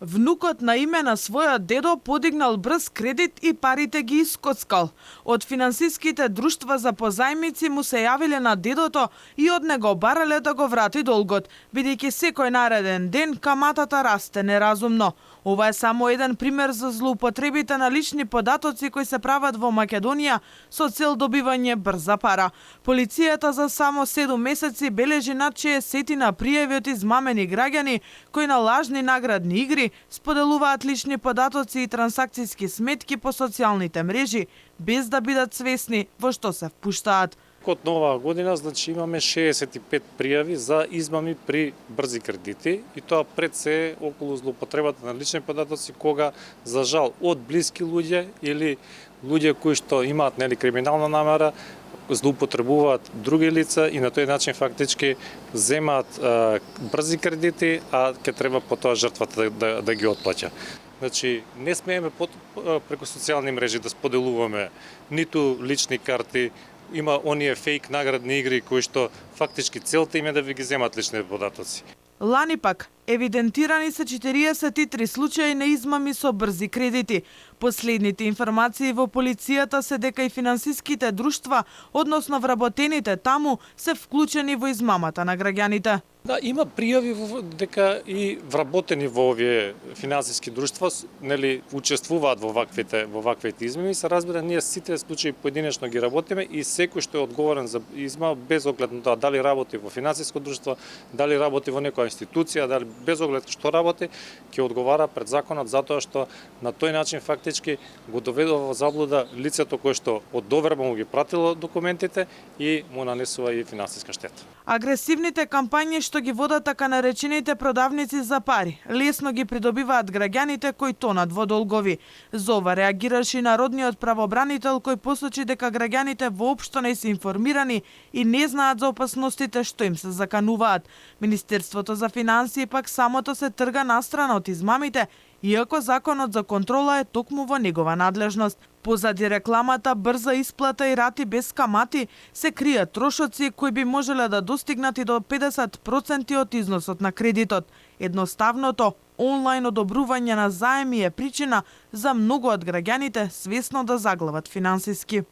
Внукот на име на својот дедо подигнал брз кредит и парите ги искоцкал. Од финансиските друштва за позајмици му се јавиле на дедото и од него барале да го врати долгот, бидејќи секој нареден ден каматата расте неразумно. Ова е само еден пример за злоупотребите на лични податоци кои се прават во Македонија со цел добивање брза пара. Полицијата за само 7 месеци бележи над 60 пријави од измамени граѓани кои на лажни наградни игри споделуваат лични податоци и трансакцијски сметки по социјалните мрежи, без да бидат свесни во што се впуштаат. Од нова година, значи, имаме 65 пријави за измами при брзи кредити и тоа пред се околу злоупотребата на лични податоци, кога за жал од блиски луѓе или луѓе кои што имаат криминална намера злоупотребуваат други лица и на тој начин фактички земаат брзи кредити, а ќе треба потоа жртвата да ги отплаќа. Значи, не смееме преку социјални мрежи да споделуваме ниту лични карти. Има оние фейк наградни игри кои што фактички целта им е да ви ги земат лични податоци. Лани пак евидентирани се 43 случаи на измами со брзи кредити. Последните информации во полицијата се дека и финансиските друштва, односно вработените таму, се вклучени во измамата на граѓаните. Да, има пријави дека и вработени во овие финансиски друштва учествуваат во ваквите измами. Се разбира, ние сите случаи поединечно ги работиме и секој што е одговорен за измама, без оглед на тоа дали работи во финансиско друштво, дали работи во некоја институција, дали без оглед што работи, ќе одговара пред законот, затоа што на тој начин фактички го доведува во заблуда лицето кое што од доверба му ги пратило документите и му нанесува и финансиска штета. Агресивните кампањи што ги водат така наречените продавници за пари лесно ги придобиваат граѓаните кои тонат во долгови. За ова реагираше и народниот правобранител кој посочи дека граѓаните воопшто не се информирани и не знаат за опасностите што им се закануваат. Министерството за финансии пак самото се трга настрана од измамите, иако законот за контрола е токму во негова надлежност. Позади рекламата брза исплата и рати без камати се кријат трошоци кои би можеле да достигнат и до 50% од износот на кредитот. Едноставното онлайн одобрување на заеми е причина за многу од граѓаните свесно да заглават финансиски.